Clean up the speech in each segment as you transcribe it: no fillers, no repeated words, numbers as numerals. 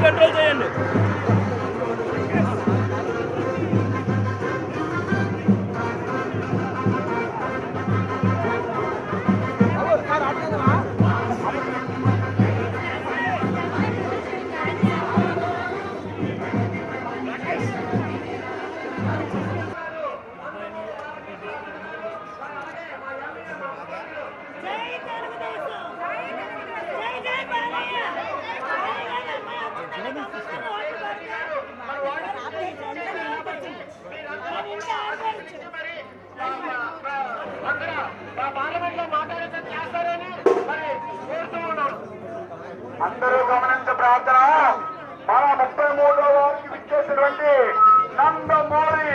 Control చేయండి. అందరూ గమనించే ప్రార్థన మన 33వ వారికి విచ్చేసినటువంటి నందమూరి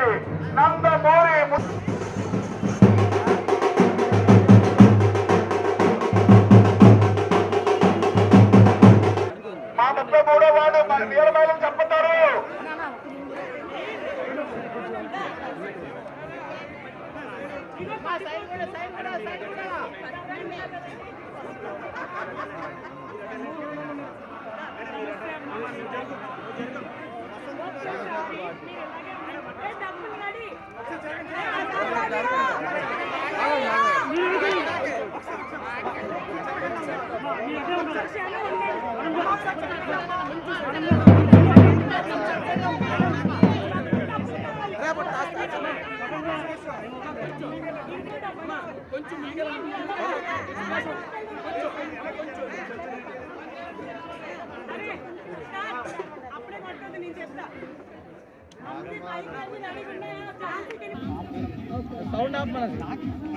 మా 33వ వార్డు మన వీరమైలు చెప్పుతారు.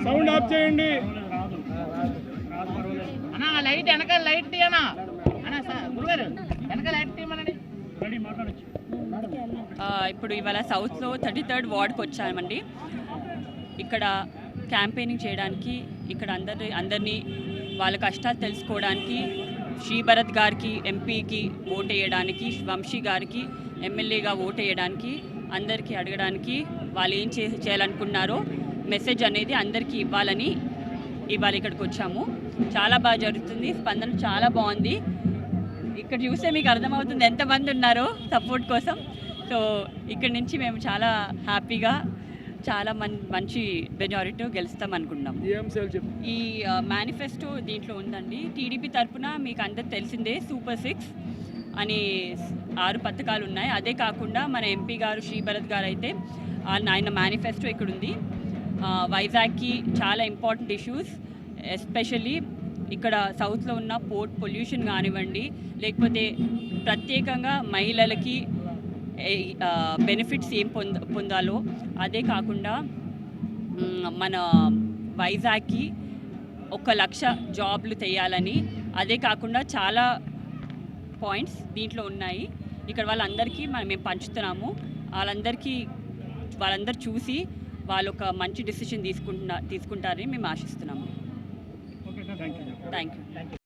సౌండ్ ఆఫ్ చేయండి అన్నా. లైట్ వెనక లైట్ తీయనా అన్నా. గురుగారు వెనక లైట్ తీయమనండి. ఇప్పుడు ఇవాళ సౌత్లో 33rd వార్డ్కి వచ్చామండి. ఇక్కడ క్యాంపెయినింగ్ చేయడానికి, ఇక్కడ అందరినీ వాళ్ళ కష్టాలు తెలుసుకోవడానికి, శ్రీభరత్ గారికి ఎంపీకి ఓటు వేయడానికి, వంశీ గారికి ఎమ్మెల్యేగా ఓటు వేయడానికి, అందరికీ అడగడానికి వాళ్ళు ఏం చేయాలనుకున్నారో మెసేజ్ అనేది అందరికీ ఇవ్వాలని ఇవాళ ఇక్కడికి వచ్చాము. చాలా బాగా జరుగుతుంది, స్పందన చాలా బాగుంది. ఇక్కడ చూస్తే మీకు అర్థమవుతుంది ఎంతమంది ఉన్నారో సపోర్ట్ కోసం. సో ఇక్కడి నుంచి మేము చాలా హ్యాపీగా చాలా మంచి మెజారిటీ గెలుస్తాం అనుకుంటున్నాం. ఈ మేనిఫెస్టో దీంట్లో ఉందండి. టీడీపీ తరఫున మీకు అందరు తెలిసిందే సూపర్ 6 అని 6 పథకాలు ఉన్నాయి. అదే కాకుండా మన ఎంపీ గారు శ్రీభరత్ గారు అయితే ఆయన మేనిఫెస్టో ఇక్కడ ఉంది. వైజాగ్కి చాలా ఇంపార్టెంట్ ఇష్యూస్, ఎస్పెషల్లీ ఇక్కడ సౌత్లో ఉన్న పోర్ట్ పొల్యూషన్ కానివ్వండి, లేకపోతే ప్రత్యేకంగా మహిళలకి బెనిఫిట్స్ ఏం పొందాలో, అదే కాకుండా మన వైజాగ్కి 1,00,000 జాబ్లు తెయాలని, అదే కాకుండా చాలా పాయింట్స్ దీంట్లో ఉన్నాయి. ఇక్కడ వాళ్ళందరికీ మేము పంచుతున్నాము. వాళ్ళందరూ చూసి వాళ్ళు ఒక మంచి డిసిషన్ తీసుకుంటారని మేము ఆశిస్తున్నాము. Thank you. Thank you.